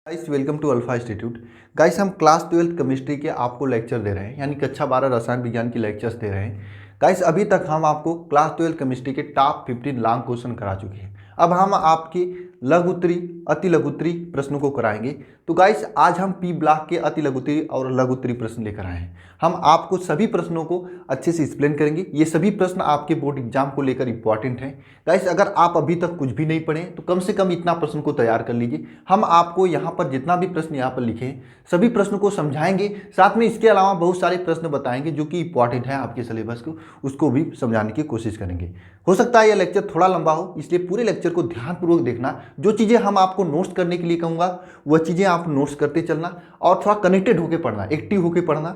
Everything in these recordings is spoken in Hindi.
Guys welcome to alpha institute. Guys हम क्लास 12 केमिस्ट्री के आपको लेक्चर दे रहे हैं, यानी कक्षा 12 रसायन विज्ञान की लेक्चर्स दे रहे हैं। गाइस अभी तक हम आपको क्लास 12 केमिस्ट्री के टॉप 15 लॉन्ग क्वेश्चन करा चुके हैं। अब हम आपकी लघु उत्तरी अति लघु उत्तरी प्रश्नों को कराएंगे। तो गाइस आज हम पी ब्लॉक के अति लघु उत्तरी और लघु उत्तरी प्रश्न लेकर आए हैं। हम आपको सभी प्रश्नों को अच्छे से एक्सप्लेन करेंगे। ये सभी प्रश्न आपके बोर्ड एग्जाम को लेकर इंपॉर्टेंट हैं। गाइस अगर आप अभी तक कुछ भी नहीं पढ़े तो कम से कम इतना प्रश्न को तैयार कर लीजिए। हम आपको यहाँ पर जितना भी प्रश्न यहाँ पर लिखे हैं सभी प्रश्नों को समझाएंगे, साथ में इसके अलावा बहुत सारे प्रश्न बताएंगे जो कि इंपॉर्टेंट है आपके सिलेबस को, उसको भी समझाने की कोशिश करेंगे। हो सकता है यह लेक्चर थोड़ा लंबा हो, इसलिए पूरे लेक्चर को ध्यानपूर्वक देखना। जो चीज़ें हम आपको नोट्स करने के लिए कहूँगा वह चीज़ें आप नोट्स करते चलना और थोड़ा कनेक्टेड होकर पढ़ना, एक्टिव होकर पढ़ना,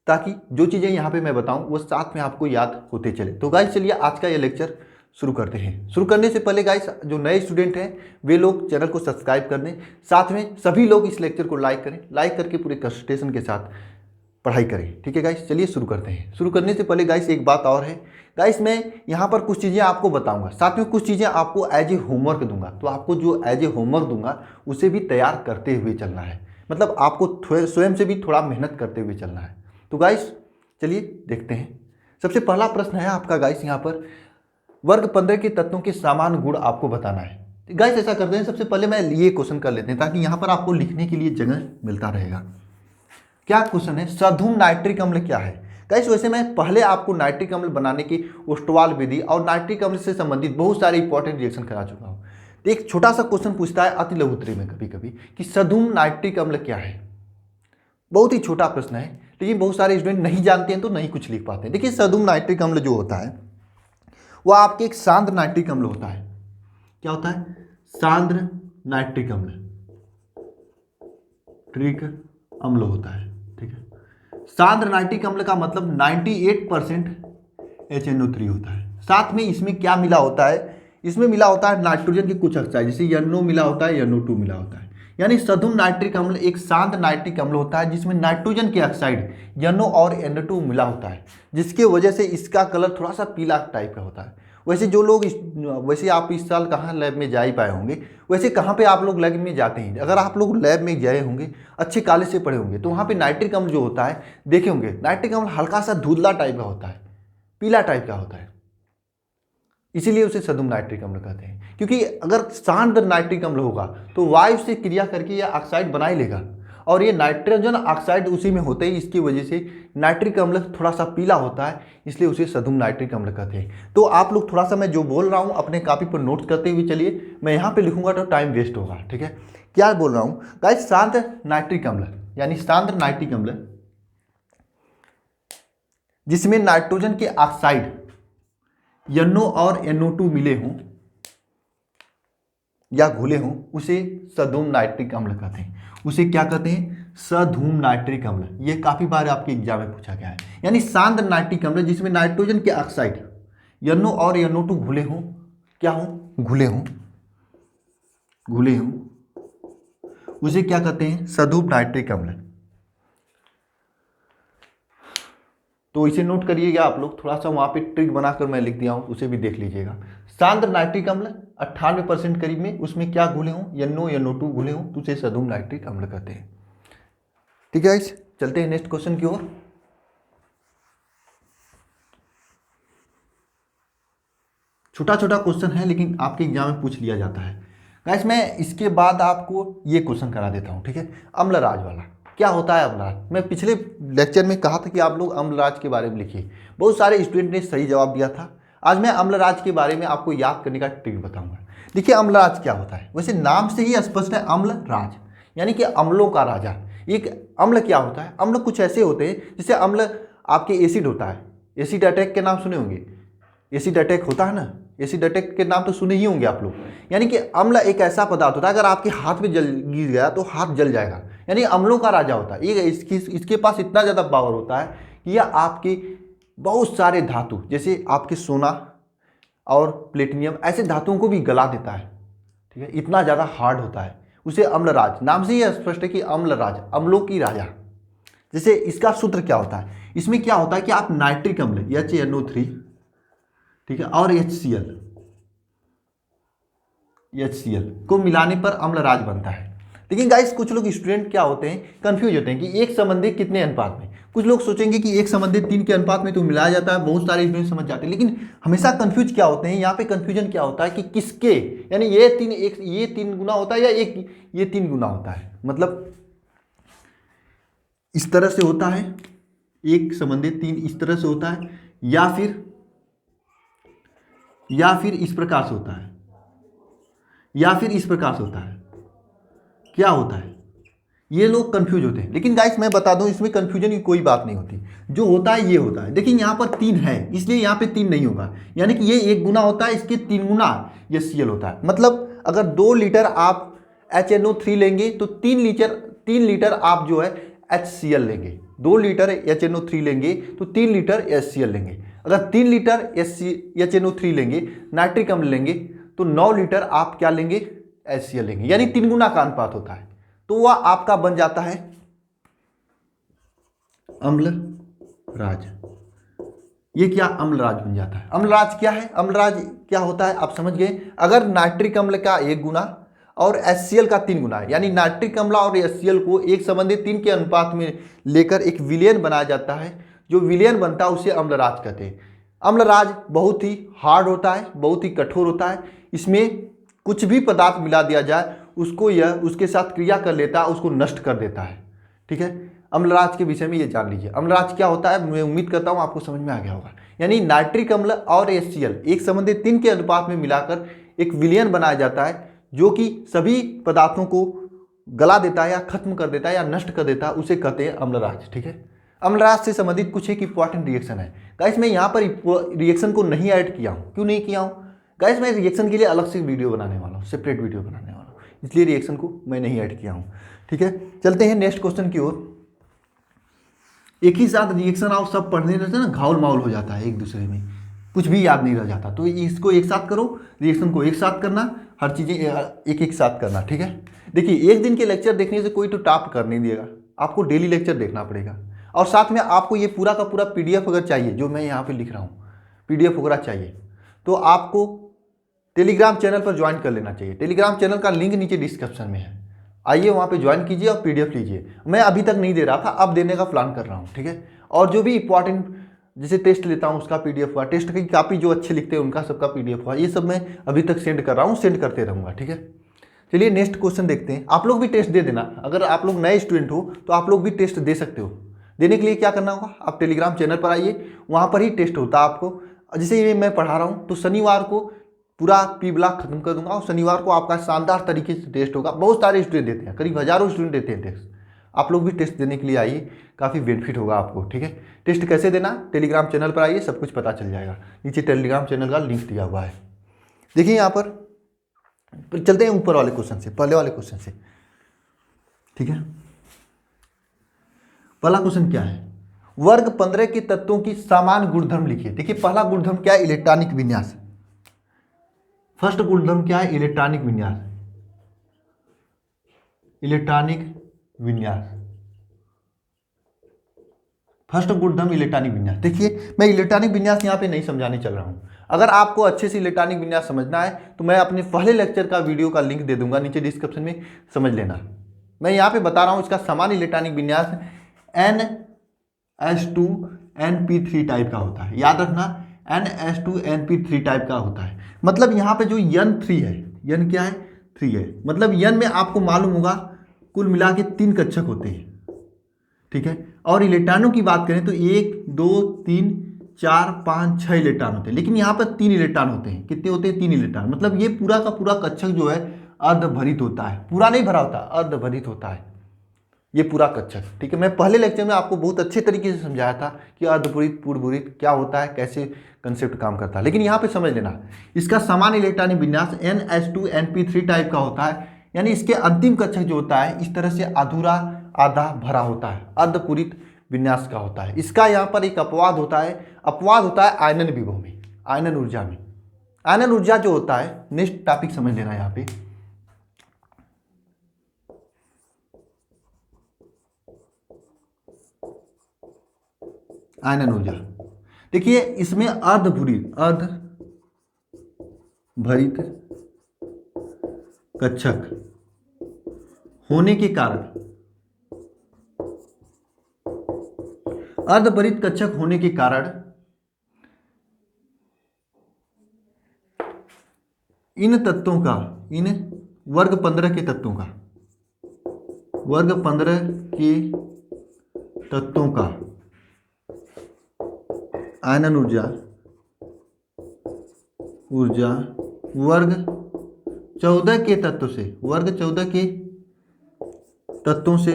ताकि जो चीज़ें यहाँ पे मैं बताऊँ वो साथ में आपको याद होते चले। तो गाइस चलिए आज का ये लेक्चर शुरू करते हैं। शुरू करने से पहले गाइस जो नए स्टूडेंट हैं वे लोग चैनल को सब्सक्राइब कर दें, साथ में सभी लोग इस लेक्चर को लाइक करें, लाइक करके पूरे कंसंट्रेशन के साथ पढ़ाई करें। ठीक है गाइस, चलिए शुरू करते हैं। शुरू करने से पहले गाइस एक बात और है। गाइस मैं यहाँ पर कुछ चीज़ें आपको बताऊंगा, साथ में कुछ चीज़ें आपको एज ए होमवर्क दूंगा। तो आपको जो एज ए होमवर्क दूंगा उसे भी तैयार करते हुए चलना है, मतलब आपको स्वयं से भी थोड़ा मेहनत करते हुए चलना है। तो गाइस चलिए देखते हैं। सबसे पहला प्रश्न है आपका गाइस यहाँ पर, वर्ग 15 के तत्वों के समान गुण आपको बताना है। गाइस ऐसा करते हैं, सबसे पहले मैं ये क्वेश्चन कर लेते हैं ताकि यहाँ पर आपको लिखने के लिए जगह मिलता रहेगा। क्या क्वेश्चन है, सधूम नाइट्रिक अम्ल क्या है। गाइस वैसे मैं पहले आपको नाइट्रिक अम्ल बनाने की ओस्टवाल विधि और नाइट्रिक अम्ल से संबंधित बहुत सारे इंपॉर्टेंट रिएक्शन करा चुका हूँ। तो एक छोटा सा क्वेश्चन पूछता है अति लघु उत्तरी में कभी कभी कि सधूम नाइट्रिक अम्ल क्या है। बहुत ही छोटा प्रश्न है, लेकिन बहुत सारे स्टूडेंट नहीं जानते हैं तो नहीं कुछ लिख पाते हैं। देखिए सधूम नाइट्रिक अम्ल जो होता है वह आपके एक सांद्र नाइट्रिक अम्ल होता है। क्या होता है, सांद्र नाइट्रिक अम्ल, ट्रिक अम्ल होता है। ठीक है, सांद्र नाइट्रिक अम्ल का मतलब 98% HNO3 होता है। साथ में इसमें क्या मिला होता है, इसमें मिला होता है नाइट्रोजन के कुछ ऑक्साइड, जैसे NO मिला होता है, NO2 मिला होता है। यानी सधूम नाइट्रिक अम्ल एक शांत नाइट्रिक अम्ल होता है जिसमें नाइट्रोजन के ऑक्साइड NO और NO2 मिला होता है, जिसके वजह से इसका कलर थोड़ा सा पीला टाइप का होता है। वैसे जो लोग वैसे आप इस साल कहाँ लैब में जा ही पाए होंगे, वैसे कहाँ पे आप लोग लैब में जाते हैं। अगर आप लोग लैब में गए होंगे, अच्छे कॉलेज से पढ़े होंगे, तो वहाँ पे नाइट्रिक अम्ल जो होता है देखे होंगे, नाइट्रिक अम्ल हल्का सा धुंधला टाइप का होता है, पीला टाइप का होता है, इसीलिए उसे सधूम नाइट्रिक अम्ल कहते हैं। क्योंकि अगर सांद्र नाइट्रिक अम्ल होगा तो वायु से क्रिया करके यह ऑक्साइड बना ही लेगा, और ये नाइट्रोजन ऑक्साइड उसी में होते हैं, इसकी वजह से नाइट्रिक अम्ल थोड़ा सा पीला होता है, इसलिए उसे सधूम नाइट्रिक अम्ल कहते हैं। तो आप लोग थोड़ा सा मैं जो बोल रहा हूँ अपने कॉपी पर नोट करते हुए चलिए, मैं यहाँ पे लिखूंगा तो टाइम वेस्ट होगा। ठीक है, क्या बोल रहा हूँ गाइस, सांद्र नाइट्रिक अम्ल यानी सांद्र नाइट्रिक अम्ल जिसमें नाइट्रोजन के ऑक्साइड NO और NO2 मिले हों या घुले हों उसे सधूम नाइट्रिक अम्ल कहते हैं। उसे क्या कहते हैं, सधूम नाइट्रिक अम्ल। ये काफी बार आपके एग्जाम में पूछा गया है। यानी सांद्र नाइट्रिक अम्ल जिसमें नाइट्रोजन के ऑक्साइड NO और NO2 घुले हों, क्या हों, घुले हों, घुले हों, उसे क्या कहते हैं, सधूम नाइट्रिक अम्ल। तो इसे नोट करिएगा आप लोग, थोड़ा सा वहाँ पे ट्रिक बनाकर मैं लिख दिया हूँ, उसे भी देख लीजिएगा। सांद्र नाइट्रिक अम्ल 98% करीब में, उसमें क्या घुले हों, NO NO2 घुले हों, तो उसे सधूम नाइट्रिक अम्ल कहते हैं। ठीक है गाइस, चलते हैं नेक्स्ट क्वेश्चन की ओर। छोटा छोटा क्वेश्चन है लेकिन आपके एग्जाम में पूछ लिया जाता है। गाइस मैं इसके बाद आपको ये क्वेश्चन करा देता हूँ। ठीक है, अम्लराज वाला। क्या होता है अम्लराज, मैं पिछले लेक्चर में कहा था कि आप लोग अम्लराज के बारे में लिखिए, बहुत सारे स्टूडेंट ने सही जवाब दिया था। आज मैं अम्लराज के बारे में आपको याद करने का ट्रिक बताऊंगा। देखिए अम्लराज क्या होता है, वैसे नाम से ही स्पष्ट है, अम्लराज यानी कि अम्लों का राजा। एक अम्ल क्या होता है, अम्ल कुछ ऐसे होते हैं जैसे अम्ल आपके एसिड होता है, एसिड अटैक के नाम सुने होंगे, एसिड अटैक होता है ना, एसिड अटैक के नाम तो सुने ही होंगे आप लोग। यानी कि अम्ल एक ऐसा पदार्थ होता है, अगर आपके हाथ में जल गिर गया तो हाथ जल जाएगा, यानी अम्लों का राजा होता है ये। इसके पास इतना ज़्यादा पावर होता है कि यह आपके बहुत सारे धातु जैसे आपके सोना और प्लेटिनियम ऐसे धातुओं को भी गला देता है। ठीक है, इतना ज़्यादा हार्ड होता है, उसे अम्लराज, नाम से ही स्पष्ट है कि अम्लराज, अम्लों की राजा। जैसे इसका सूत्र क्या होता है, इसमें क्या होता है कि आप नाइट्रिक अम्ल HNO3, ठीक है, और HCl को मिलाने पर अम्लराज बनता है। लेकिन गाइस कुछ लोग स्टूडेंट क्या होते हैं, कंफ्यूज होते हैं कि एक संबंधी कितने अनुपात में। कुछ लोग सोचेंगे कि एक संबंधी 3 के अनुपात में तो मिलाया जाता है, बहुत सारे स्टूडेंट समझ जाते हैं, लेकिन हमेशा कंफ्यूज क्या होते हैं, यहाँ पे कंफ्यूजन क्या होता है कि किसके, यानी ये 3 गुना होता है या ये 3 गुना होता है। मतलब इस तरह से होता है, एक संबंधी 3 इस तरह से होता है, या फिर इस प्रकार से होता है, या फिर इस प्रकार से होता है। क्या होता है, ये लोग कंफ्यूज होते हैं। लेकिन गाइस मैं बता दूं, इसमें कंफ्यूजन की कोई बात नहीं होती, जो होता है ये होता है। देखिए यहाँ पर 3 है, इसलिए यहाँ पे 3 नहीं होगा, यानी कि ये 1 गुना होता है, इसके 3 गुना ये CL होता है। मतलब अगर 2 लीटर आप HNO3 लेंगे तो 3 लीटर आप जो है HCl लेंगे। 2 लीटर HNO3 लेंगे तो 3 लीटर HCl लेंगे। अगर 3 लीटर HNO3 लेंगे, नाइट्रिक अम्ल लेंगे, तो 9 लीटर आप क्या लेंगे, HCl लेंगे, यानी 3 गुना का अनुपात होता है। तो वह आपका बन जाता है अम्लराज। ये क्या, अम्लराज बन जाता है। अम्लराज क्या है, अम्लराज क्या होता है आप समझ गए। अगर नाइट्रिक अम्ल का 1 गुना और HCl का 3 गुना है, यानी नाइट्रिक अम्ल और HCl को एक संबंधी 3 के अनुपात में लेकर एक विलयन बनाया जाता है। जो विलयन बनता है उसे अम्लराज कहते हैं। अम्लराज बहुत ही हार्ड होता है, बहुत ही कठोर होता है। इसमें कुछ भी पदार्थ मिला दिया जाए उसको यह उसके साथ क्रिया कर लेता है, उसको नष्ट कर देता है। ठीक है, अम्लराज के विषय में ये जान लीजिए। अम्लराज क्या होता है, मैं उम्मीद करता हूँ आपको समझ में आ गया होगा। यानी नाइट्रिक अम्ल और HCl एक संबंधी 3 के अनुपात में मिलाकर एक विलयन बनाया जाता है, जो कि सभी पदार्थों को गला देता है या खत्म कर देता है या नष्ट कर देता है, उसे कहते हैं अम्लराज। ठीक है, अम्लराज से संबंधित कुछ एक इंपॉर्टेंट रिएक्शन है। गाइस मैं यहाँ पर रिएक्शन को नहीं ऐड किया हूँ, क्यों नहीं किया हूँ गाइस, मैं रिएक्शन के लिए अलग से वीडियो बनाने वाला हूँ, सेपरेट वीडियो बनाने वाला हूँ, इसलिए रिएक्शन को मैं नहीं ऐड किया हूँ। ठीक है, चलते हैं नेक्स्ट क्वेश्चन की ओर। एक ही साथ रिएक्शन आप सब पढ़ने रहते हैं ना, घाउल माउल हो जाता है एक दूसरे में, कुछ भी याद नहीं रह जाता। तो इसको एक साथ करो, रिएक्शन को एक साथ करना, हर चीज़ें एक साथ करना। ठीक है, देखिए एक दिन के लेक्चर देखने से कोई तो टॉप कर नहीं देगा, आपको डेली लेक्चर देखना पड़ेगा। और साथ में आपको ये पूरा का पूरा PDF अगर चाहिए, जो मैं यहाँ पे लिख रहा हूँ PDF वगैरह चाहिए, तो आपको टेलीग्राम चैनल पर ज्वाइन कर लेना चाहिए। टेलीग्राम चैनल का लिंक नीचे डिस्क्रिप्शन में है, आइए वहाँ पे ज्वाइन कीजिए और PDF लीजिए। मैं अभी तक नहीं दे रहा था, अब देने का प्लान कर रहा हूँ। ठीक है, और जो भी इंपॉर्टेंट जैसे टेस्ट लेता हूँ उसका PDF हुआ, टेस्ट की कॉपी जो अच्छे लिखते हैं उनका सबका PDF हुआ, ये सब मैं अभी तक सेंड कर रहा हूँ, सेंड करते रहूँगा। ठीक है, चलिए नेक्स्ट क्वेश्चन देखते हैं। आप लोग भी टेस्ट दे देना, अगर आप लोग नए स्टूडेंट हो तो आप लोग भी टेस्ट दे सकते हो। देने के लिए क्या करना होगा, आप टेलीग्राम चैनल पर आइए, वहाँ पर ही टेस्ट होता है आपको। जैसे ये मैं पढ़ा रहा हूँ तो शनिवार को पूरा P ब्लॉक खत्म कर दूंगा और शनिवार को आपका शानदार तरीके से टेस्ट होगा। बहुत सारे स्टूडेंट देते हैं, करीब हजारों स्टूडेंट देते हैं टेस्ट। आप लोग भी टेस्ट देने के लिए आइए, काफ़ी बेनिफिट होगा आपको। ठीक है, टेस्ट कैसे देना, टेलीग्राम चैनल पर आइए, सब कुछ पता चल जाएगा। नीचे टेलीग्राम चैनल का लिंक दिया हुआ है। देखिए यहाँ पर चलते हैं ऊपर वाले क्वेश्चन से, पहले वाले क्वेश्चन से। ठीक है, पहला क्वेश्चन क्या है, वर्ग 15 के तत्वों की समान गुणधर्म लिखिए। देखिए पहला गुणधर्म क्या है, इलेक्ट्रॉनिक विन्यास। फर्स्ट गुणधर्म क्या है, इलेक्ट्रॉनिक विन्यास। इलेक्ट्रॉनिक विन्यास, फर्स्ट गुणधर्म इलेक्ट्रॉनिक विन्यास। देखिए मैं इलेक्ट्रॉनिक विन्यास यहाँ पे नहीं समझाने चल रहा हूँ। अगर आपको अच्छे से इलेक्ट्रॉनिक विन्यास समझना है तो मैं अपने पहले लेक्चर का वीडियो का लिंक दे दूंगा नीचे डिस्क्रिप्शन में, समझ लेना। मैं यहाँ पे बता रहा हूँ इसका समान इलेक्ट्रॉनिक विन्यास NS2NP3 टाइप का होता है। याद रखना NS2NP3 टाइप का होता है। मतलब यहाँ पे जो N3 है, N क्या है, 3 है। मतलब N में आपको मालूम होगा कुल मिला के 3 कक्षक होते हैं। ठीक है, और इलेक्ट्रॉनों की बात करें तो 1 2 3 4 5 6 इलेक्ट्रॉन होते हैं, लेकिन यहाँ पर 3 इलेक्ट्रॉन होते हैं। कितने होते हैं, 3 इलेक्ट्रॉन। मतलब ये पूरा का पूरा कक्षक जो है अर्धभरित होता है, पूरा नहीं भरा होता, अर्धभरित होता है ये पूरा कक्षक। ठीक है, मैं पहले लेक्चर में आपको बहुत अच्छे तरीके से समझाया था कि अर्धभरित पूर्णभरित क्या होता है, कैसे कंसेप्ट काम करता है। लेकिन यहाँ पे समझ लेना इसका समान इलेक्ट्रॉनिक विन्यास NS2NP3 टाइप का होता है, यानी इसके अंतिम कक्षक जो होता है इस तरह से अधूरा आधा भरा होता है, अर्धपूरित विन्यास का होता है। इसका यहाँ पर एक अपवाद होता है, अपवाद होता है आयनन विभव में, आयनन ऊर्जा में। आयनन ऊर्जा जो होता है, नेक्स्ट टॉपिक समझ लेना यहाँ पे, आयनन ऊर्जा। देखिए इसमें अर्धभरित कक्षक होने के कारण, अर्धपरित कक्षक होने के कारण इन तत्वों का, इन वर्ग 15 के तत्वों का, वर्ग 15 के तत्वों का आयनन ऊर्जा वर्ग 14 के तत्व से, वर्ग 14 के तत्वों से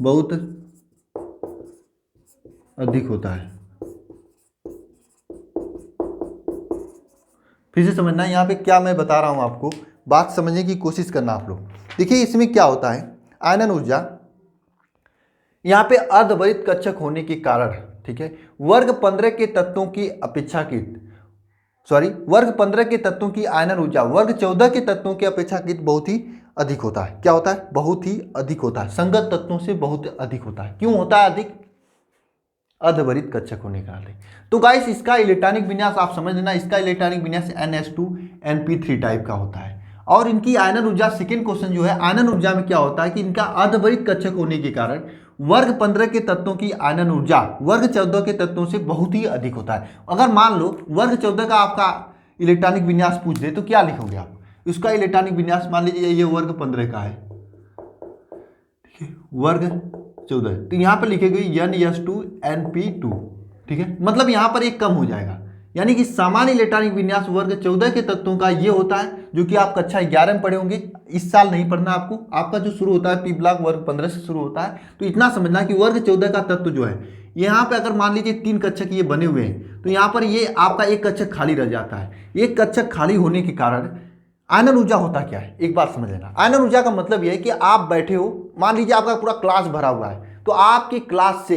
बहुत अधिक होता है। फिर से समझना, यहाँ पे क्या मैं बता रहा हूँ आपको, बात समझने की कोशिश करना आप लोग। देखिए इसमें क्या होता है, आयनन ऊर्जा यहाँ पे अर्धवरित कक्षक होने के कारण, ठीक है, वर्ग 15 के तत्वों की अपेक्षाकृत, वर्ग 15 के तत्वों की आयनन ऊर्जा वर्ग 14 के तत्वों के अपेक्षाकृत बहुत ही अधिक होता है। क्या होता है? बहुत ही अधिक होता है, संगत तत्वों से बहुत अधिक होता है। क्यों होता है अधिक? अर्धवरित कक्षक होने के कारण। तो गाइस इसका इलेक्ट्रॉनिक विन्यास आप समझ लेना, इसका इलेक्ट्रॉनिक विन्यास NS2 NP3 टाइप का होता है। और इनकी आयनन ऊर्जा, सेकेंड क्वेश्चन जो है, आयनन ऊर्जा में क्या होता है कि इनका अर्धवरित कक्षक होने के कारण वर्ग 15 के तत्वों की आयनन ऊर्जा वर्ग 14 के तत्वों से बहुत ही अधिक होता है। अगर मान लो वर्ग 14 का आपका इलेक्ट्रॉनिक विन्यास पूछ दे तो क्या लिखोगे आप? उसका इलेक्ट्रॉनिक विन्यास मान लीजिए ये वर्ग 15 का है, ठीक है, वर्ग 14, तो यहाँ पर लिखेंगे NS2NP2, ठीक है, मतलब यहाँ पर एक कम हो जाएगा। यानी कि सामान्य इलेक्ट्रॉनिक विन्यास वर्ग 14 के तत्वों का ये होता है, जो कि आप कक्षा 11 में पढ़े होंगे। इस साल नहीं पढ़ना आपको, आपका जो शुरू होता है पी ब्लॉक वर्ग 15 से शुरू होता है। तो इतना समझना कि वर्ग 14 का तत्व जो है, यहाँ पे अगर मान लीजिए 3 कक्षक ये बने हुए हैं, तो यहाँ पर ये आपका एक कक्षक खाली रह जाता है। एक कक्षक खाली होने के कारण आयनन ऊर्जा होता क्या है, एक बात समझ लेना। आयनन ऊर्जा का मतलब यह है कि आप बैठे हो, मान लीजिए आपका पूरा क्लास भरा हुआ है, तो आपकी क्लास से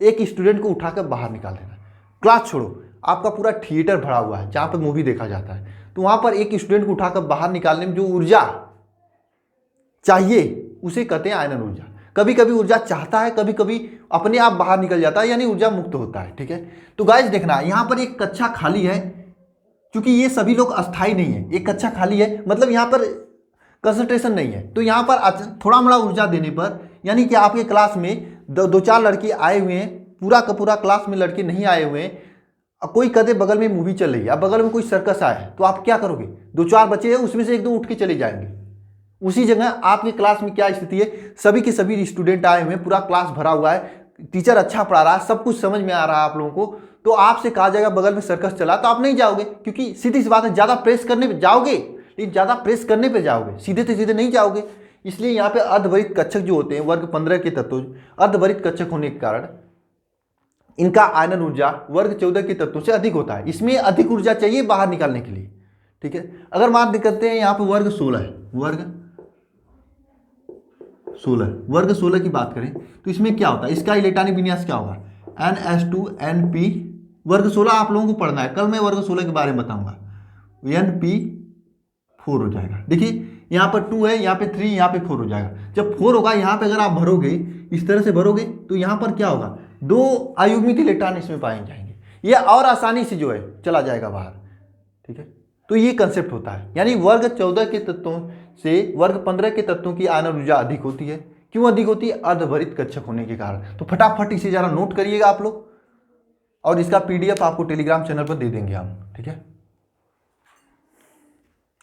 एक स्टूडेंट को उठाकर बाहर निकाल देना। क्लास छोड़ो, आपका पूरा थिएटर भरा हुआ है जहां पर मूवी देखा जाता है, तो वहां पर एक स्टूडेंट को उठाकर बाहर निकालने में जो ऊर्जा चाहिए उसे कहते हैं आयनन ऊर्जा। कभी कभी ऊर्जा चाहता है, कभी कभी अपने आप बाहर निकल जाता है, यानी ऊर्जा मुक्त होता है, ठीक है। तो गाइस देखना, यहां पर एक कक्षा खाली है, क्योंकि ये सभी लोग अस्थाई नहीं है, एक कक्षा खाली है, मतलब यहाँ पर कंसंट्रेशन नहीं है। तो यहाँ पर थोड़ा मोड़ा ऊर्जा देने पर, यानी कि आपके क्लास में दो चार लड़के आए हुए हैं, पूरा का पूरा क्लास में लड़के नहीं आए हुए हैं, कोई कदे बगल में मूवी चल रही है, अब बगल में कोई सर्कस आया है, तो आप क्या करोगे? 2-4 बच्चे हैं, उसमें से 1-2 उठ के चले जाएंगे। उसी जगह आपके क्लास में क्या स्थिति है, सभी के सभी स्टूडेंट आए हुए हैं, पूरा क्लास भरा हुआ है, टीचर अच्छा पढ़ा रहा है, सब कुछ समझ में आ रहा है आप लोगों को, तो आपसे कहा जाएगा बगल में सर्कस चला, तो आप नहीं जाओगे, क्योंकि सीधी सी बात है, ज़्यादा प्रेस करने पर जाओगे, लेकिन ज़्यादा प्रेस करने पर जाओगे, सीधे से सीधे नहीं जाओगे। इसलिए यहाँ पे अर्धवरित कक्षक जो होते हैं वर्ग 15 के तत्व, अर्धवरित कक्षक होने के कारण इनका आयनन ऊर्जा वर्ग 14 के तत्वों से अधिक होता है। इसमें अधिक ऊर्जा चाहिए बाहर निकालने के लिए, ठीक है। अगर मान करते हैं यहाँ पे वर्ग 16 है, वर्ग 16 की बात करें तो इसमें क्या होता है, इसका इलेक्ट्रॉनिक विन्यास क्या होगा? NS2NP, वर्ग 16 आप लोगों को पढ़ना है, कल मैं वर्ग 16 के बारे में बताऊंगा। NP4 हो जाएगा। देखिए यहाँ पर 2 है, यहाँ पे 3, यहाँ पे 4 हो जाएगा। जब 4 होगा, यहाँ पे अगर आप भरोगे, इस तरह से भरोगे, तो यहाँ पर क्या होगा, 2 अयुग्मित इलेक्ट्रॉन इसमें पाए जाएंगे, ये और आसानी से जो है चला जाएगा बाहर, ठीक है। तो ये कंसेप्ट होता है, यानी वर्ग 14 के तत्वों से वर्ग 15 के तत्वों की आयनन ऊर्जा अधिक होती है। क्यों अधिक होती है? अर्धवरित कक्षक होने के कारण। तो फटाफट इसे जरा नोट करिएगा आप लोग, और इसका PDF आपको टेलीग्राम चैनल पर दे देंगे हम, ठीक है।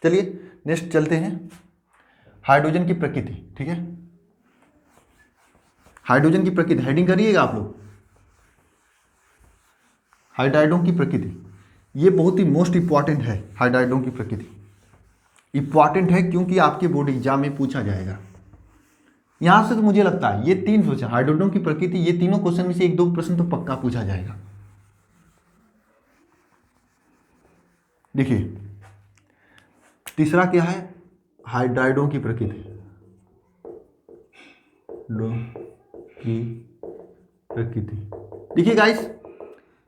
चलिए नेक्स्ट चलते हैं, हाइड्रोजन की प्रकृति, ठीक है। हाइड्रोजन की प्रकृति हेडिंग करिएगा आप लोग, हाइड्राइडों की प्रकृति, ये बहुत ही मोस्ट इंपॉर्टेंट है। हाइड्राइडों की प्रकृति इंपॉर्टेंट है क्योंकि आपके बोर्ड एग्जाम में पूछा जाएगा। यहां से तो मुझे लगता है ये 3 क्वेश्चन, हाइड्राइडों की प्रकृति, ये तीनों क्वेश्चन में से 1-2 प्रश्न तो पक्का पूछा जाएगा। देखिए तीसरा क्या है, हाइड्राइडों की प्रकृति, देखिए गाइस,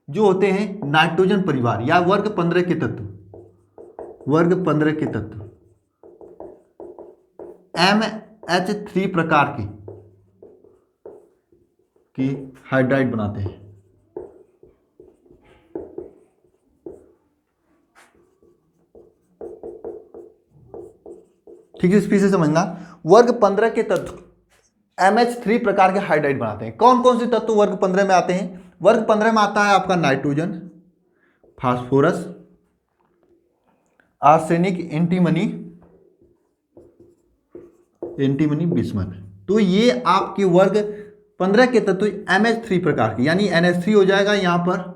जो होते हैं नाइट्रोजन परिवार या वर्ग 15 के तत्व, MH3 प्रकार की हाइड्राइड बनाते हैं। ठीक है, फिर से समझना। वर्ग 15 के तत्व MH3 प्रकार के हाइड्राइड बनाते हैं। कौन कौन से तत्व वर्ग 15 में आते हैं? वर्ग 15 में आता है आपका nitrogen, phosphorus, arsenic, antimony, bismuth. तो ये आपके वर्ग 15 के तत्व MH3 प्रकार के, यानी NH3 हो जाएगा, यहाँ पर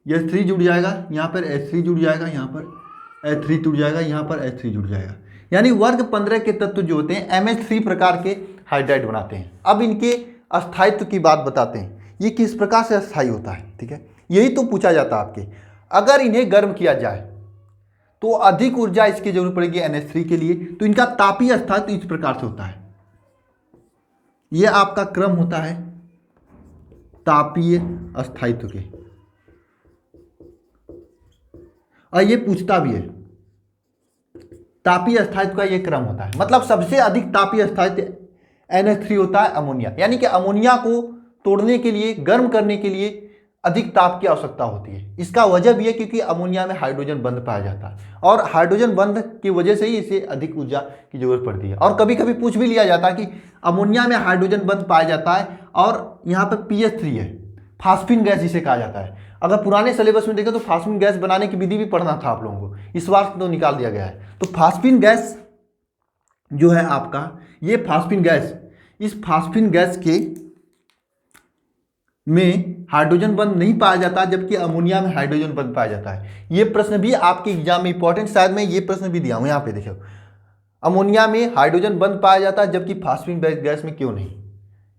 H3 जुड़ जाएगा, यहाँ पर H3 जुड़ जाएगा, यहाँ पर H3 जुड़ जाएगा, यहाँ पर H3 जुड़ जाएगा। यानी वर्ग 15 के तत्व जो होते हैं MH3 प्रकार के हाइड्राइड बनाते हैं। अब इनके अस्थायित्व की बात बताते हैं, ये किस प्रकार से अस्थायी होता है। ठीक है, यही तो पूछा जाता है आपके। अगर इन्हें गर्म किया जाए तो अधिक ऊर्जा इसकी जरूरत पड़ेगी NH3 के लिए। तो इनका तापीय अस्थायित्व इस प्रकार से होता है। यह आपका क्रम होता है तापीय अस्थायित्व के, और ये पूछता भी है। तापीय अस्थायित्व का ये क्रम होता है, मतलब सबसे अधिक तापीय अस्थायित्व NH3 होता है अमोनिया। यानी कि अमोनिया को तोड़ने के लिए, गर्म करने के लिए अधिक ताप की आवश्यकता होती है। इसका वजह भी है क्योंकि अमोनिया में हाइड्रोजन बंध पाया जाता है, और हाइड्रोजन बंध की वजह से ही इसे अधिक ऊर्जा की जरूरत पड़ती है। और कभी कभी पूछ भी लिया जाता है कि अमोनिया में हाइड्रोजन बंध पाया जाता है और यहाँ पर PH3 है, फास्फिन गैस जिसे कहा जाता है। अगर पुराने सिलेबस में देखें तो फास्फिन गैस बनाने की विधि भी पढ़ना था आप लोगों को, इस बार तो निकाल दिया गया है। तो फास्फिन गैस जो है आपका, ये फास्फिन गैस, इस फास्फिन गैस के में हाइड्रोजन बंध नहीं पाया जाता, जबकि अमोनिया में हाइड्रोजन बंध पाया जाता है। ये प्रश्न भी आपके एग्जाम में इंपॉर्टेंट, शायद मैं ये प्रश्न भी दिया हूं। यहाँ पे देखो, अमोनिया में हाइड्रोजन बंध पाया जाता है जबकि फास्फिन गैस में क्यों नहीं।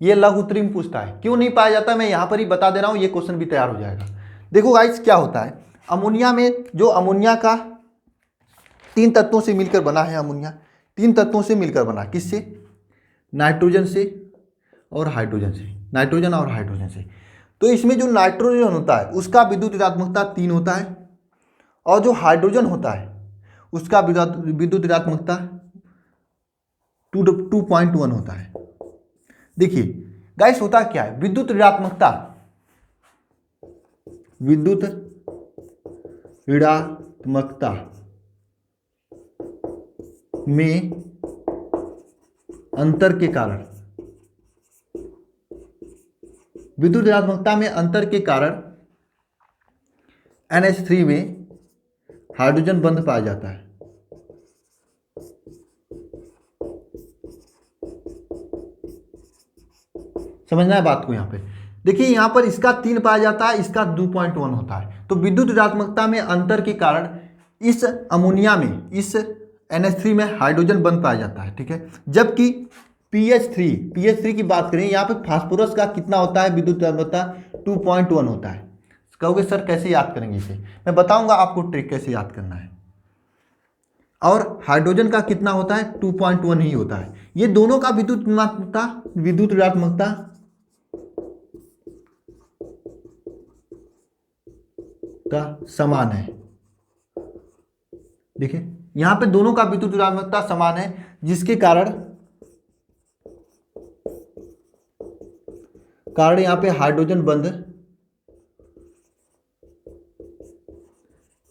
ये लघु उत्तरी में पूछता है, क्यों नहीं पाया जाता, मैं यहाँ पर ही बता दे रहा हूँ, ये क्वेश्चन भी तैयार हो जाएगा। देखो गाइस क्या होता है, अमोनिया में जो अमोनिया का 3 तत्वों से मिलकर बना है, अमोनिया 3 तत्वों से मिलकर बना, किससे? नाइट्रोजन से और हाइड्रोजन से, नाइट्रोजन और हाइड्रोजन से। तो इसमें जो नाइट्रोजन होता है उसका विद्युत ऋणात्मकता 3 होता है, और जो हाइड्रोजन होता है उसका विद्युत ऋणात्मकता 2.1 होता है। देखिए गाइस होता क्या है, विद्युत ऋणात्मकता में अंतर के कारण, विद्युत ऋणात्मकता में अंतर के कारण NH3 में हाइड्रोजन बंध पाया जाता है। समझना है बात को। यहाँ पे देखिए, यहाँ पर इसका 3 पाया जाता है, इसका 2.1 होता है। तो विद्युत ऋणात्मकता में अंतर के कारण इस अमोनिया में, इस NH3 में हाइड्रोजन बंध पाया जाता है। ठीक है, जबकि PH3 की बात करें, यहाँ पे फास्फोरस का कितना होता है विद्युत ऋणात्मकता? 2.1 होता है। कहोगे सर कैसे याद करेंगे इसे? मैं बताऊंगा आपको ट्रिक कैसे याद करना है। और हाइड्रोजन का कितना होता है? 2.1 ही होता है। ये दोनों का विद्युत ऋणात्मकता का समान है। देखिए यहां पे दोनों का विद्युत ऋणात्मकता समान है, जिसके कारण यहां पे हाइड्रोजन बंध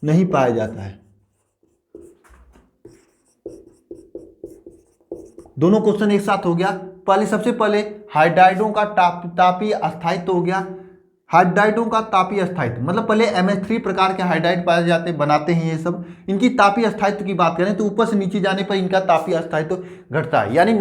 नहीं पाया जाता है। दोनों क्वेश्चन एक साथ हो गया। सबसे पहले हाइड्राइडों का तापीय अस्थायित्व हो गया। हाइड्राइडों का तापीय अस्थायित्व मतलब पहले MH3 प्रकार के हाइड्राइड पाए जाते बनाते हैं ये सब। इनकी तापीय अस्थायित्व की बात करें तो ऊपर से नीचे जाने पर इनका तापीय अस्थायित्व घटता है। यानी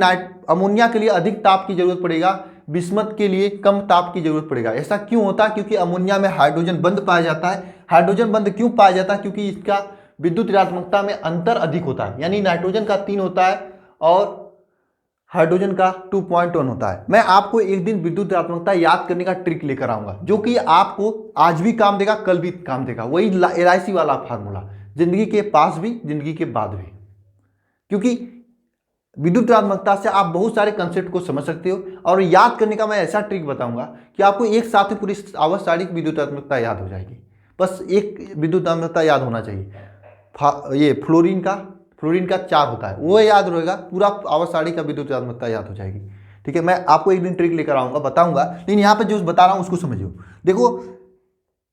अमोनिया के लिए अधिक ताप की जरूरत पड़ेगा, बिस्मथ के लिए कम ताप की जरूरत पड़ेगा। ऐसा क्यों होता है? क्योंकि अमोनिया में हाइड्रोजन बंध पाया जाता है। हाइड्रोजन बंध क्यों पाया जाता है? क्योंकि इसका विद्युत ऋणात्मकता में अंतर अधिक होता है। यानी नाइट्रोजन का 3 होता है और हाइड्रोजन का 2.1 होता है। मैं आपको एक दिन विद्युत ऋणात्मकता याद करने का ट्रिक लेकर आऊंगा, जो कि आपको आज भी काम देगा, कल भी काम देगा। वही LIC वाला फार्मूला, जिंदगी के पास भी, जिंदगी के बाद भी। क्योंकि विद्युत ऋणात्मकता से आप बहुत सारे कंसेप्ट को समझ सकते हो। और याद करने का मैं ऐसा ट्रिक बताऊंगा कि आपको एक साथ ही पूरी आवर्त सारी विद्युत ऋणात्मकता याद हो जाएगी। बस एक विद्युत ऋणात्मकता याद होना चाहिए। ये फ्लोरीन का 4 होता है, वो याद रहेगा, पूरा आवर्त सारणी का विद्युत ऋणात्मकता याद हो जाएगी। ठीक है, मैं आपको एक दिन ट्रिक लेकर आऊंगा, बताऊंगा। लेकिन यहाँ पे जो बता रहा हूँ उसको समझिए। देखो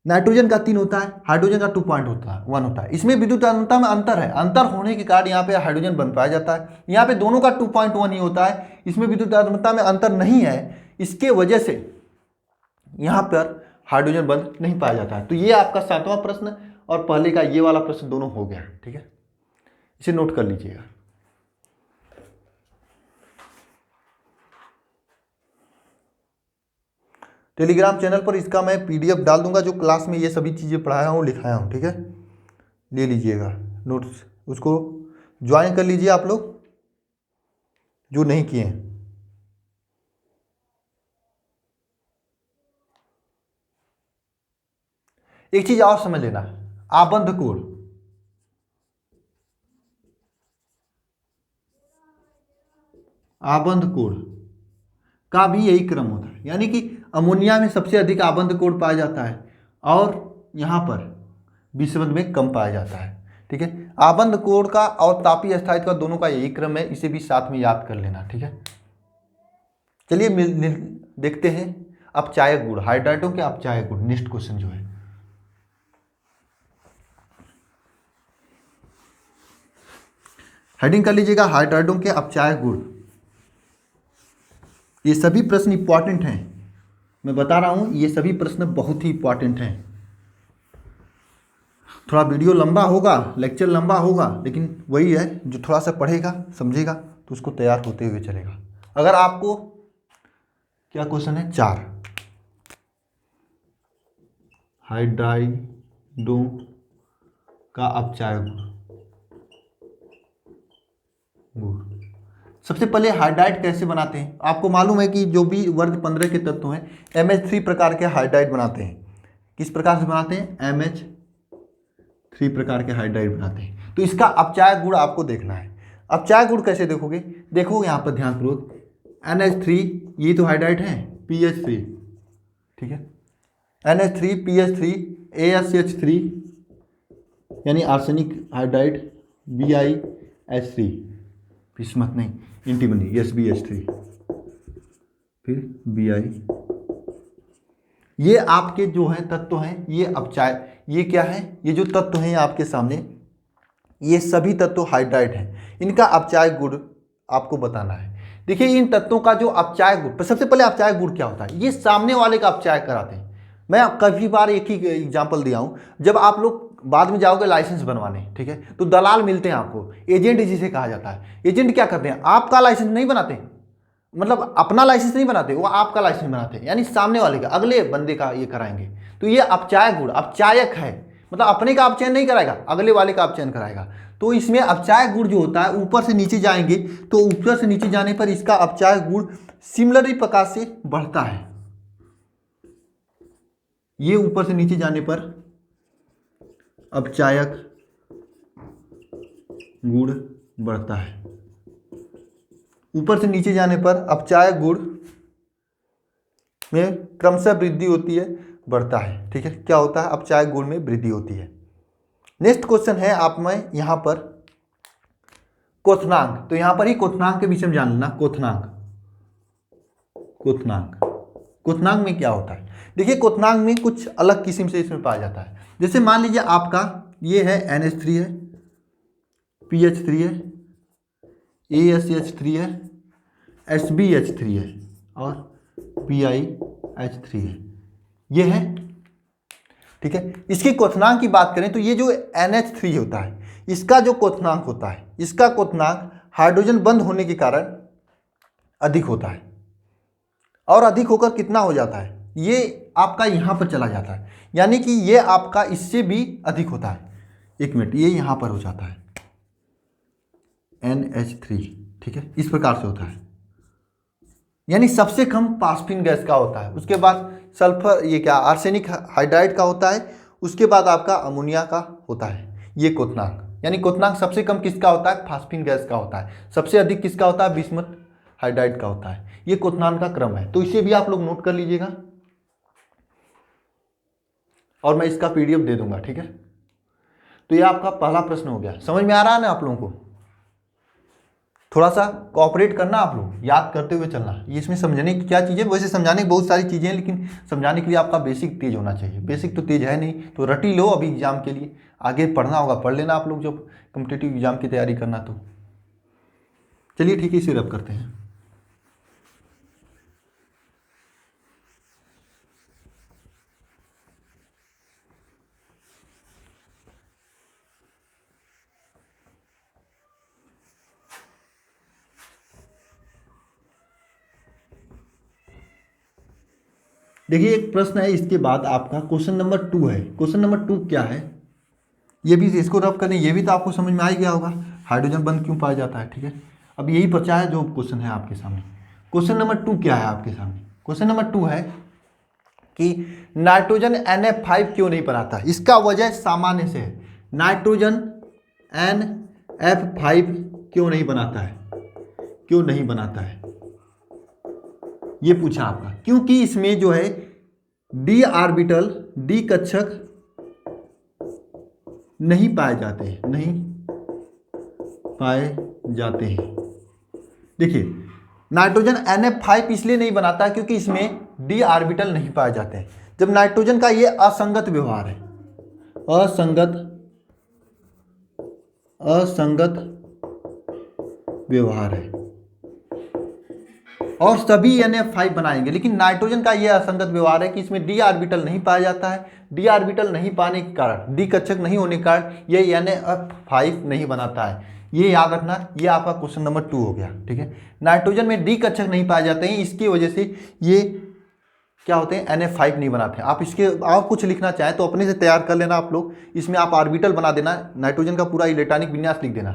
नाइट्रोजन का 3 होता है, हाइड्रोजन का 2.1 होता है। इसमें विद्युत अनंतता में अंतर है, अंतर होने के कारण यहाँ पे हाइड्रोजन बन पाया जाता है। यहाँ पे दोनों का 2.1 ही होता है, इसमें विद्युत अनंतता में अंतर नहीं है, इसके वजह से यहाँ पर हाइड्रोजन बंध नहीं पाया जाता है। तो ये आपका 7वां प्रश्न और पहले का ये वाला प्रश्न दोनों हो गया। ठीक है, इसे नोट कर लीजिएगा। टेलीग्राम चैनल पर इसका मैं पीडीएफ डाल दूंगा, जो क्लास में ये सभी चीज़ें पढ़ाया हूँ लिखाया हूँ। ठीक है, ले लीजिएगा नोट्स, उसको ज्वाइन कर लीजिए आप लोग जो नहीं किए हैं। एक चीज और समझ लेना, आबंध कोण, आबंध कोण का भी यही क्रम होता है, यानी कि अमोनिया में सबसे अधिक आबंध कोण पाया जाता है और यहाँ पर विषमत में कम पाया जाता है। ठीक है, आबंध कोण का और तापीय स्थायित्व का दोनों का यही क्रम है, इसे भी साथ में याद कर लेना। ठीक है, चलिए देखते हैं अपचायक गुण, हाइड्राइडों के अपचायक गुण, नेक्स्ट क्वेश्चन जो है। हेडिंग कर लीजिएगा हाइड्राइडों के अपचायक गुण। ये सभी प्रश्न इंपॉर्टेंट हैं, मैं बता रहा हूं, ये सभी प्रश्न बहुत ही इंपॉर्टेंट हैं। थोड़ा वीडियो लंबा होगा, लेक्चर लंबा होगा, लेकिन वही है, जो थोड़ा सा पढ़ेगा समझेगा तो उसको तैयार होते हुए चलेगा। अगर आपको क्या क्वेश्चन है, 4 हाइड्राइडों का अपचायक गुण। सबसे पहले हाइड्राइड कैसे बनाते हैं, आपको मालूम है कि जो भी वर्ग 15 के तत्व हैं MH3 प्रकार के हाइड्राइड बनाते हैं। किस प्रकार से बनाते हैं, MH3 प्रकार के हाइड्राइड बनाते हैं। तो इसका अपचायक गुण आपको देखना है। अपचायक गुण कैसे देखोगे, देखो यहाँ पर ध्यानपूर्वक, NH3 ये तो हाइड्राइड है, PH3, ठीक है, NH3 PH3 ASH3 यानी आर्सेनिक हाइड्राइड, BiH3 विषमत नहीं, एंटीमनी SbH3, फिर Bi, ये आपके जो हैं तत्व हैं, ये अपचायक, ये क्या है, ये जो तत्व हैं आपके सामने, ये सभी तत्व हाइड्राइड हैं, इनका अपचायक गुण आपको बताना है। देखिए इन तत्वों का जो अपचायक गुण, सबसे पहले अपचायक गुण क्या होता है, ये सामने वाले का अपचायक कराते हैं। मैं काफ़ी बार एक ही एग्जाम्पल दिया हूँ, जब आप लोग बाद में जाओगे लाइसेंस बनवाने, ठीक है, तो दलाल मिलते हैं आपको, एजेंट जिसे कहा जाता है। एजेंट क्या करते हैं, आपका लाइसेंस नहीं बनाते, मतलब अपना लाइसेंस नहीं बनाते, वो आपका लाइसेंस बनाते हैं, यानी सामने वाले का, अगले बंदे का ये कराएंगे। तो ये अपचायक गुण, अपचायक है, मतलब अपने का अपचयन नहीं कराएगा, अगले वाले का अपचयन कराएगा। तो इसमें अपचायक गुण जो होता है, ऊपर से नीचे जाएंगे तो ऊपर से नीचे जाने पर इसका अपचायक गुण सिमिलरी प्रकार से बढ़ता है। ये ऊपर से नीचे जाने पर अपचायक गुण बढ़ता है, ऊपर से नीचे जाने पर अपचायक गुण में क्रमशः वृद्धि होती है, बढ़ता है। ठीक है, क्या होता है, अपचायक गुण में वृद्धि होती है। नेक्स्ट क्वेश्चन है आप में यहाँ पर क्वथनांक, तो यहाँ पर ही क्वथनांक के विषय में जान लेना। क्वथनांक, क्वथनांक, क्वथनांक में क्या होता है, देखिए क्वथनांक में कुछ अलग किस्म से इसमें पाया जाता है। जैसे मान लीजिए आपका ये है NH3 है, PH3 है, ASH3 है, SbH3 है और PiH3 है, ये है। ठीक है, इसकी क्वथनांक की बात करें तो ये जो NH3 होता है, इसका जो क्वथनांक होता है, इसका क्वथनांक हाइड्रोजन बंद होने के कारण अधिक होता है, और अधिक होकर कितना हो जाता है, ये आपका यहाँ पर चला जाता है, यानी कि ये आपका इससे भी अधिक होता है। एक मिनट, ये यहाँ पर हो जाता है NH3, ठीक है, इस प्रकार से होता है, यानी सबसे कम पास्फिन गैस का होता है, उसके बाद सल्फर, ये क्या आर्सेनिक हाइड्राइड का होता है, उसके बाद आपका अमोनिया का होता है। ये क्वथनांक, यानी क्वथनांक सबसे कम किसका होता है, फास्फिन गैस का होता है, सबसे अधिक किसका होता है, विषमत हाइड्राइड का होता है। ये क्वथनांक का क्रम है, तो इसे भी आप लोग नोट कर लीजिएगा और मैं इसका PDF दे दूंगा। ठीक है, तो ये आपका पहला प्रश्न हो गया, समझ में आ रहा है ना आप लोगों को। थोड़ा सा कोऑपरेट करना, आप लोग याद करते हुए चलना। ये इसमें समझने की क्या चीज़ें, वैसे समझाने की बहुत सारी चीज़ें हैं, लेकिन समझाने के लिए आपका बेसिक तेज होना चाहिए। बेसिक तो तेज है नहीं, तो रट ही लो अभी एग्जाम के लिए। आगे पढ़ना होगा पढ़ लेना आप लोग, जब कॉम्पिटिटिव एग्जाम की तैयारी करना तो। चलिए ठीक है, इसे रब करते हैं। देखिए एक प्रश्न है, इसके बाद आपका क्वेश्चन नंबर 2 है। क्वेश्चन नंबर 2 क्या है, ये भी इसको रब करने, ये भी तो आपको समझ में आ ही गया होगा, हाइड्रोजन बंद क्यों पाया जाता है। ठीक है, अब यही बचा है जो क्वेश्चन है आपके सामने। क्वेश्चन नंबर 2 क्या है आपके सामने, क्वेश्चन नंबर 2 है कि नाइट्रोजन NF5 क्यों नहीं बनाता। इसका वजह सामान्य से है, नाइट्रोजन NF5 क्यों नहीं बनाता है, क्यों नहीं बनाता है, ये पूछा आपका। क्योंकि इसमें जो है डी ऑर्बिटल, डी कक्षक नहीं पाए जाते हैं, नहीं पाए जाते हैं। देखिए नाइट्रोजन NF5 इसलिए नहीं बनाता क्योंकि इसमें डी ऑर्बिटल नहीं पाए जाते हैं। जब नाइट्रोजन का ये असंगत व्यवहार है, असंगत व्यवहार है, और सभी NF5 बनाएंगे, लेकिन नाइट्रोजन का यह असंगत व्यवहार है कि इसमें डी ऑर्बिटल नहीं पाया जाता है। डी ऑर्बिटल नहीं पाने के कारण, डी कक्षक नहीं होने के कारण ये NF5 नहीं बनाता है। ये याद रखना, ये आपका क्वेश्चन नंबर 2 हो गया। ठीक है, नाइट्रोजन में डी कक्षक नहीं पाए जाते हैं, इसकी वजह से ये क्या होते हैं, NF5 नहीं बनाते हैं। आप इसके और कुछ लिखना चाहें तो अपने से तैयार कर लेना आप लोग। इसमें आप ऑर्बिटल बना देना, नाइट्रोजन का पूरा इलेक्ट्रॉनिक विन्यास लिख देना,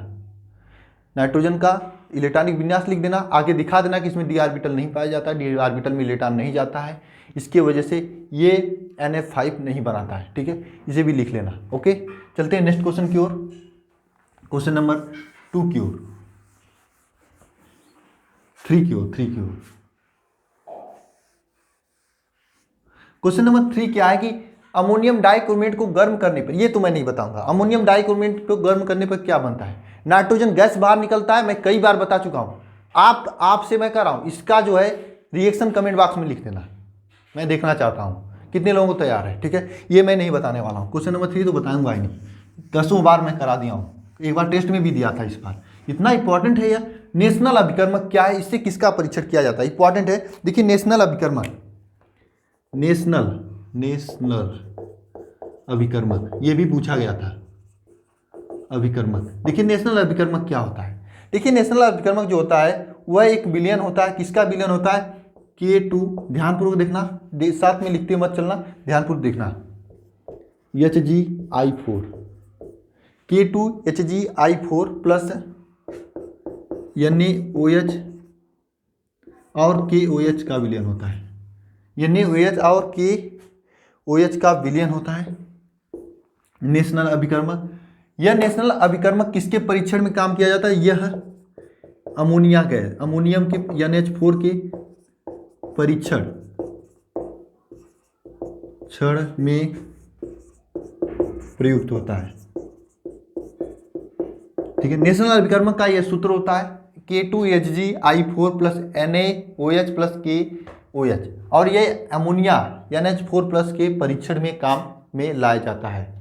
नाइट्रोजन का इलेक्ट्रॉनिक विन्यास लिख देना, आगे दिखा देना कि इसमें डी ऑर्बिटल नहीं पाया जाता, डी ऑर्बिटल में इलेक्ट्रॉन नहीं जाता है, इसकी वजह से ये NF5 नहीं बनाता है। ठीक है, इसे भी लिख लेना। ओके, चलते हैं नेक्स्ट क्वेश्चन की ओर, क्वेश्चन नंबर 2 की ओर, 3 की ओर, 3 की ओर। क्वेश्चन नंबर 3 क्या है कि अमोनियम डाइक्रोमेट को गर्म करने पर, ये तो मैं नहीं बताऊंगा, अमोनियम डाइक्रोमेट को गर्म करने पर क्या बनता है। नाइट्रोजन गैस बाहर निकलता है, मैं कई बार बता चुका हूं, आपसे मैं कर रहा हूं, इसका जो है रिएक्शन कमेंट बॉक्स में लिख देना, मैं देखना चाहता हूं कितने लोगों को तैयार है। ठीक है, ये मैं नहीं बताने वाला हूं, क्वेश्चन नंबर 3 तो बताऊंगा ही नहीं, 10 बार मैं करा दिया हूं, एक बार टेस्ट में भी दिया था, इस बार इतना इंपॉर्टेंट है यह। नेशनल अभिकर्मक क्या है, इससे किसका परीक्षण किया जाता है, इंपॉर्टेंट है। देखिए नेशनल अभिकर्मक, नेशनल अभिकर्मक, ये भी पूछा गया था, अभिकर्मक। देखिए नेशनल अभिकर्मक क्या होता है। देखिए नेशनल अभिकर्मक जो होता है वह एक विलयन होता है, किसका विलयन होता है, K2, ध्यानपूर्वक देखना, साथ में लिखते मत चलना, ध्यानपूर्वक देखना, HgI4, K2HgI4 प्लस NaOH और KOH का विलयन होता है, NaOH और KOH का विलयन होता है नेशनल अभिकर्मक। यह नेशनल अभिकर्मक किसके परीक्षण में काम किया जाता है, यह अमोनिया गैस, अमोनियम के NH4 के परीक्षण में प्रयुक्त होता है। ठीक है, नेशनल अभिकर्मक का यह सूत्र होता है K2HgI4 plus NaOH plus KOH, और ये अमोनिया NH4 प्लस के परीक्षण में काम में लाया जाता है।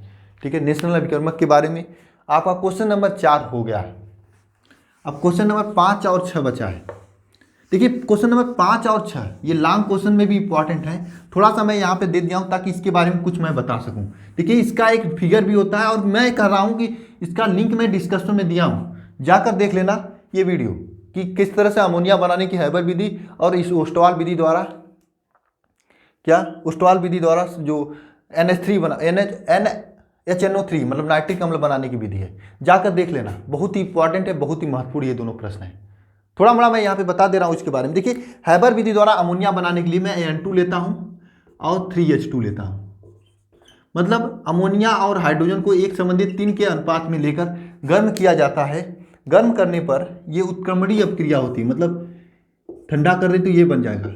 ठीक है, नेशनल अभिकर्मक के बारे में आपका क्वेश्चन नंबर 4 हो गया है। अब क्वेश्चन नंबर 5 और 6 बचा है। देखिए क्वेश्चन नंबर 5 और 6 ये लॉन्ग क्वेश्चन में भी इंपॉर्टेंट है, थोड़ा सा मैं यहाँ पे दे दिया हूँ ताकि इसके बारे में कुछ मैं बता सकूँ। देखिए इसका एक फिगर भी होता है, और मैं कह रहा हूँ कि इसका लिंक मैं डिस्कशन में दिया हूँ, जाकर देख लेना ये वीडियो कि किस तरह से अमोनिया बनाने की हैबर विधि और इस ओस्टवाल विधि द्वारा, क्या ओस्टवाल विधि द्वारा जो NH3 बना HNO3 मतलब नाइट्रिक अम्ल बनाने की विधि है, जाकर देख लेना, बहुत ही इंपॉर्टेंट है, बहुत ही महत्वपूर्ण ये दोनों प्रश्न हैं। थोड़ा मोड़ा मैं यहाँ पे बता दे रहा हूँ इसके बारे में। देखिए हैबर विधि द्वारा अमोनिया बनाने के लिए मैं N2 लेता हूँ और 3H2 लेता हूँ, मतलब अमोनिया और हाइड्रोजन को एक संबंधित 3 के अनुपात में लेकर गर्म किया जाता है। गर्म करने पर ये उत्क्रमणीय अपक्रिया होती है, मतलब ठंडा कर रहे तो ये बन जाएगा,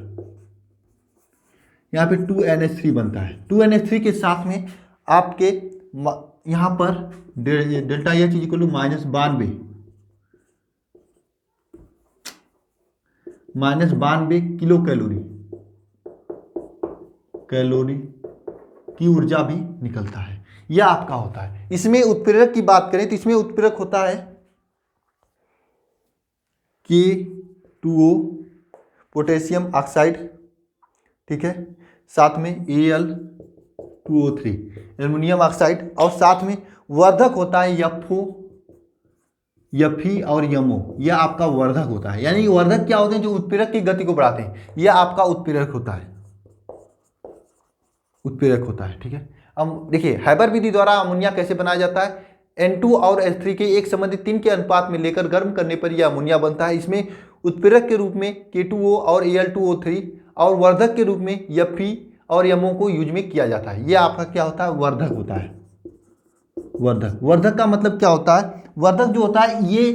यहाँ पे 2NH3 बनता है। 2NH3 के साथ में आपके यहाँ पर delta H equal to -92 -92 kilocalorie की ऊर्जा भी निकलता है। यह आपका होता है। इसमें उत्प्रेरक की बात करें तो इसमें उत्प्रेरक होता है K2O पोटेशियम ऑक्साइड, ठीक है, साथ में Al2O3 एल्युमिनियम ऑक्साइड, और साथ में वर्धक होता है FO, Fe और MO। यह आपका वर्धक होता है। यानी वर्धक क्या होते हैं? जो उत्प्रेरक की गति को बढ़ाते हैं। यह आपका उत्प्रेरक होता है, उत्प्रेरक होता है, ठीक है। अब देखिए हैबर विधि द्वारा अमोनिया कैसे बनाया जाता है। N2 और H3 के एक संबंधित 3 के अनुपात में लेकर गर्म करने पर यह अमोनिया बनता है। इसमें उत्प्रेरक के रूप में K2O और Al2O3 और वर्धक के रूप में Fe और MO को यूज में किया जाता है। यह आपका क्या होता है? वर्धक होता है। वर्धक, वर्धक का मतलब क्या होता है? वर्धक जो होता है ये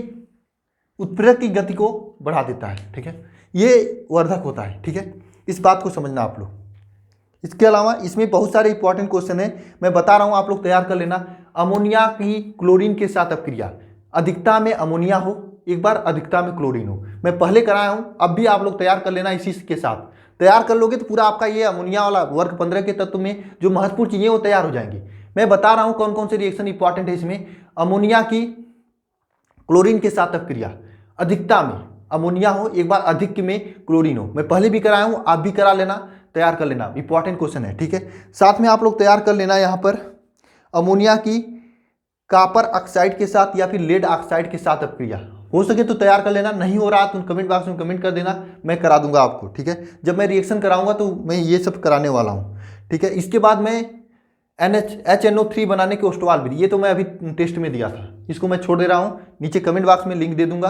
उत्प्रेरक की गति को बढ़ा देता है, ठीक है, ये वर्धक होता है, ठीक है। इस बात को समझना आप लोग। इसके अलावा इसमें बहुत सारे इंपॉर्टेंट क्वेश्चन है, मैं बता रहा हूं, आप लोग तैयार कर लेना। अमोनिया की क्लोरीन के साथ अपक्रिया, अधिकता में अमोनिया हो, एक बार अधिकता में क्लोरीन हो। मैं पहले कराया हूं, अब भी आप लोग तैयार कर लेना। इसी के साथ तैयार कर लोगे तो पूरा आपका ये अमोनिया वाला वर्ग 15 के तत्व में जो महत्वपूर्ण चीजें वो तैयार हो जाएंगी। मैं बता रहा हूं कौन कौन से रिएक्शन इंपॉर्टेंट है इसमें। अमोनिया की क्लोरीन के साथ अपक्रिया, अधिकता में अमोनिया हो, एक बार अधिक में क्लोरीन हो। मैं पहले भी कराया हूं, आप भी करा लेना, तैयार कर लेना, इंपॉर्टेंट क्वेश्चन है, ठीक है। साथ में आप लोग तैयार कर लेना यहाँ पर अमोनिया की कॉपर ऑक्साइड के साथ या फिर लेड ऑक्साइड के साथ अपक्रिया। हो सके तो तैयार कर लेना, नहीं हो रहा तो कमेंट बॉक्स में कमेंट कर देना, मैं करा दूंगा आपको, ठीक है। जब मैं रिएक्शन कराऊंगा तो मैं ये सब कराने वाला हूँ, ठीक है। इसके बाद मैं HNO3 बनाने के ओस्टोवाल विधि, ये तो मैं अभी टेस्ट में दिया था, इसको मैं छोड़ दे रहा हूँ। नीचे कमेंट बॉक्स में लिंक दे दूंगा,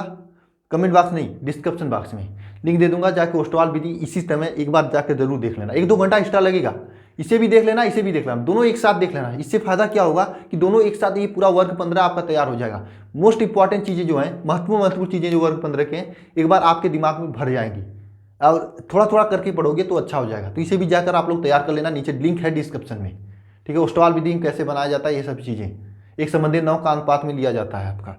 कमेंट बॉक्स नहीं डिस्क्रिप्शन बॉक्स में लिंक दे दूंगा, जाके ओस्टोवाल विधि इसी समय एक बार जाकर जरूर देख लेना। 1-2 घंटा एक्स्ट्रा लगेगा, इसे भी देख लेना, इसे भी देख लेना, दोनों एक साथ देख लेना। इससे फायदा क्या होगा कि दोनों एक साथ ये पूरा वर्ग 15 आपका तैयार हो जाएगा। मोस्ट इंपॉर्टेंट चीज़ें जो हैं, महत्वपूर्ण चीज़ें जो वर्ग 15 के हैं, एक बार आपके दिमाग में भर जाएंगी और थोड़ा थोड़ा करके पढ़ोगे तो अच्छा हो जाएगा। तो इसे भी जाकर आप लोग तैयार कर लेना, नीचे लिंक है डिस्क्रिप्शन में, ठीक है। ओस्टोवाल विधि कैसे बनाया जाता है, ये सब चीज़ें एक संबंधी 9 का अनुपात में लिया जाता है आपका,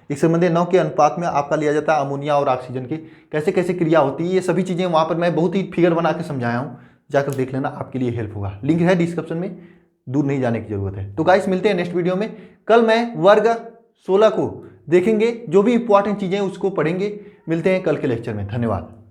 एक संबंधी 9 के अनुपात में आपका लिया जाता है अमोनिया और ऑक्सीजन की कैसे कैसे क्रिया होती है। ये सभी चीज़ें वहाँ पर मैं बहुत ही फिगर बना के समझाया हूँ, जाकर देख लेना, आपके लिए हेल्प होगा। लिंक है डिस्क्रिप्शन में, दूर नहीं जाने की जरूरत है। तो गाइस मिलते हैं नेक्स्ट वीडियो में। कल मैं वर्ग 16 को देखेंगे, जो भी इंपॉर्टेंट चीज़ें उसको पढ़ेंगे। मिलते हैं कल के लेक्चर में, धन्यवाद।